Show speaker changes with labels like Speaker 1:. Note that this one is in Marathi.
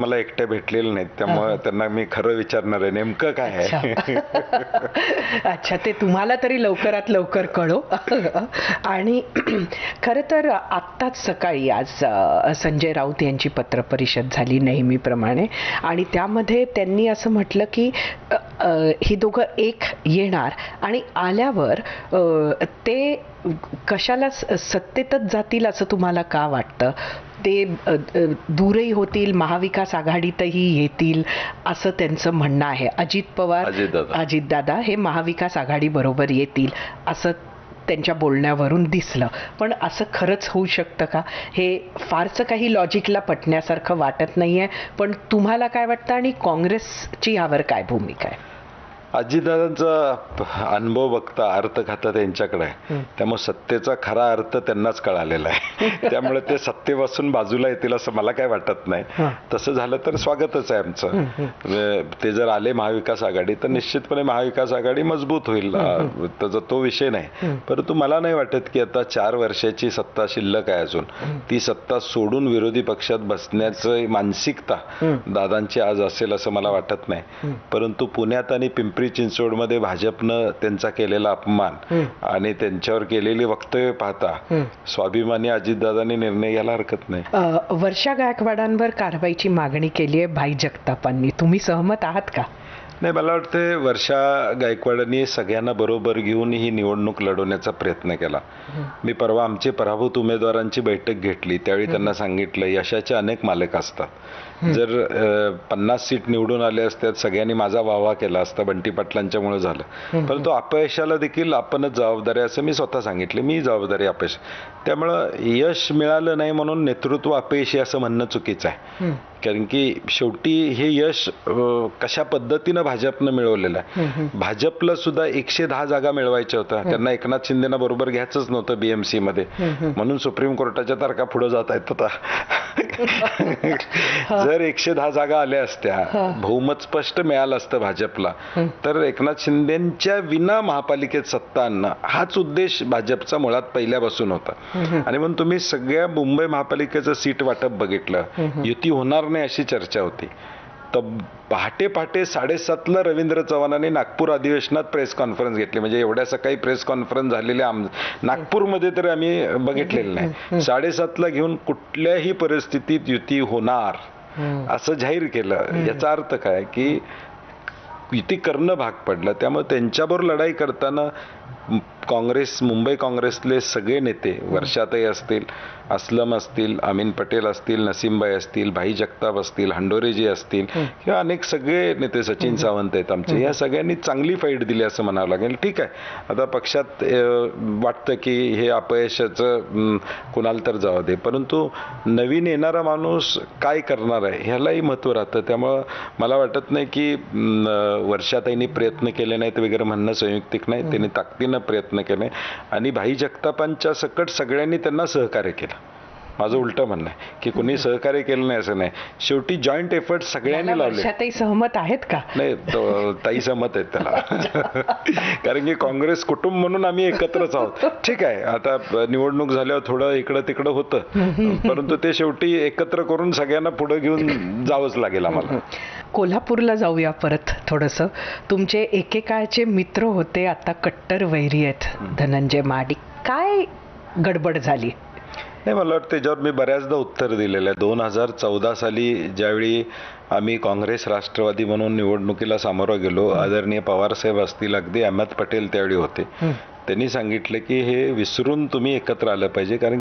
Speaker 1: मला एकट्या भेटलेले नाहीत, त्यामुळे त्यांना मी खरं विचारणार आहे नेमकं काय आहे.
Speaker 2: अच्छा, ते तुम्हाला तरी लवकरात लवकर कळो. आणि खरं तर आत्ताच सकाळी आज संजय राऊत यांची पत्रपरिषद झाली नेहमीप्रमाणे, आणि त्यामध्ये त्यांनी असं म्हटलं की ही दोघं एक येणार आणि आल्यावर ते कशाला सत्तेतच जातील असं तुम्हाला का वाटतं? ते दूरही होतील, महाविकास आघाडीतही येतील असं त्यांचं म्हणणं आहे. अजित पवार, अजितदादा हे महाविकास आघाडी बरोबर येतील असं त्यांच्या बोलण्यावरून दिसलं. पण असं खरंच होऊ शकतं का? हे फारसं काही लॉजिकला पटण्यासारखं वाटत नाहीये. पण तुम्हाला काय वाटतं आणि काँग्रेसची यावर काय भूमिका आहे?
Speaker 1: अजितदादांचा अनुभव बघता अर्थ खाता त्यांच्याकडे आहे, त्यामुळे सत्तेचा खरा अर्थ त्यांनाच कळालेला आहे. त्यामुळे ते सत्तेपासून बाजूला येतील असं मला काय वाटत नाही. तसं झालं तर स्वागतच आहे आमचं. ते जर आले महाविकास आघाडी तर निश्चितपणे महाविकास आघाडी मजबूत होईल, त्याचा तो विषय नाही. परंतु मला नाही वाटत की आता 4 वर्षाची सत्ता शिल्लक आहे अजून, ती सत्ता सोडून विरोधी पक्षात बसण्याची मानसिकता दादांची आज असेल असं मला वाटत नाही. परंतु पुण्यात आणि पिंपरी चिंचवडमध्ये भाजपनं त्यांचा केलेला अपमान आणि त्यांच्यावर केलेली वक्तव्य पाहता स्वाभिमानी अजितदादांनी निर्णय घ्यायला हरकत नाही.
Speaker 2: वर्षा गायकवाडांवर कारवाईची मागणी केली आहे भाई जगतापांनी, तुम्ही सहमत आहात का?
Speaker 1: नाही, मला वाटतं वर्षा गायकवाडांनी सगळ्यांना बरोबर घेऊन ही निवडणूक लढवण्याचा प्रयत्न केला. मी परवा आमचे पराभूत उमेदवारांची बैठक घेतली, त्यावेळी त्यांना सांगितलं यशाचे अनेक मालक असतात. जर 50 सीट निवडून आले असत्यात, सगळ्यांनी माझा वाहवा केला असता, बंटी पाटलांच्यामुळे झालं. परंतु अपयशाला देखील आपणच जबाबदार आहे असं मी स्वतः सांगितले. मी जबाबदारी अपयश, त्यामुळं यश मिळालं नाही म्हणून नेतृत्व अपयशी असं म्हणणं चुकीचं आहे. कारण की शेवटी हे यश कशा पद्धतीनं भाजपनं मिळवलेलं आहे. भाजपला सुद्धा 110 जागा मिळवायच्या होत्या, त्यांना एकनाथ शिंदेना बरोबर घ्यायचंच नव्हतं BMC मध्ये, म्हणून सुप्रीम कोर्टाच्या तारखा पुढे जात आहेत. आता जर 110 जागा आल्या असत्या, बहुमत स्पष्ट मिळालं असतं भाजपला, तर एकनाथ शिंदेच्या विना महापालिकेत सत्ता आणणं हाच उद्देश भाजपचा मुळात पहिल्यापासून होता. आणि म्हणून तुम्ही सगळ्या मुंबई महापालिकेचं सीट वाटप बघितलं, युती होणार नाही अशी चर्चा होती. तर पहाटे 7:30ला रवींद्र चव्हाणांनी नागपूर अधिवेशनात प्रेस कॉन्फरन्स घेतली. म्हणजे एवढ्या सकाळी प्रेस कॉन्फरन्स झालेल्या नागपूरमध्ये तर आम्ही बघितलेलं नाही. 7:30ला घेऊन कुठल्याही परिस्थितीत युती होणार असं जाहीर केलं. याचा अर्थ काय की युती करणं भाग पडलं. त्यामुळे त्यांच्याबरोबर लढाई करताना काँग्रेस, मुंबई काँग्रेसले सगळे नेते, वर्षाताई असतील, असलम असतील, अमीन पटेल असतील, नसीमबाई असतील, भाई जगताप असतील, हंडोरेजी असतील, किंवा अनेक सगळे नेते, सचिन सावंत आहेत आमचे, या सगळ्यांनी चांगली फाईट दिली असं म्हणावं लागेल. ठीक आहे, आता पक्षात वाटतं की हे अपयशाचं कुणाला तर जाऊ दे, परंतु नवीन येणारा माणूस काय करणार आहे ह्यालाही महत्त्व राहतं. त्यामुळं मला वाटत नाही की वर्षाताईंनी प्रयत्न केले नाहीत वगैरे म्हणणं संयुक्तिक नाही. त्यांनी ताकदीनं प्रयत्न केले आणि भाई जगतापांच्या सकट सगळ्यांनी त्यांना सहकार्य केलं. माझं उलटं म्हणणं आहे की कोणी सहकार्य केलं नाही असं नाही, शेवटी जॉईंट एफर्ट सगळ्यांनी लावले.
Speaker 2: वर्षाताई सहमत आहेत का?
Speaker 1: नाही, ताई सहमत आहेत त्याला. कारण की काँग्रेस कुटुंब म्हणून आम्ही एकत्रच आहोत. ठीक आहे, आता निवडणूक झाल्यावर थोडं इकडं तिकडं होतं, परंतु ते शेवटी एकत्र करून सगळ्यांना पुढे घेऊन जावंच लागेल आम्हाला.
Speaker 2: कोल्हापूरला जाऊया परत थोडंसं. तुमचे एकेकाळचे मित्र होते, आता कट्टर वैरी आहेत, धनंजय महाडिक. काय गडबड झाली?
Speaker 1: नाही, मला वाटतं त्याच्यावर मी बऱ्याचदा उत्तर दिलेलं आहे. 2014 साली ज्यावेळी आम्ही काँग्रेस राष्ट्रवादी म्हणून निवडणुकीला सामोरं गेलो, आदरणीय पवारसाहेब असतील, अगदी अहमद पटेल त्यावेळी होते, त्यांनी सांगितलं की हे विसरून तुम्ही एकत्र आलं पाहिजे, कारण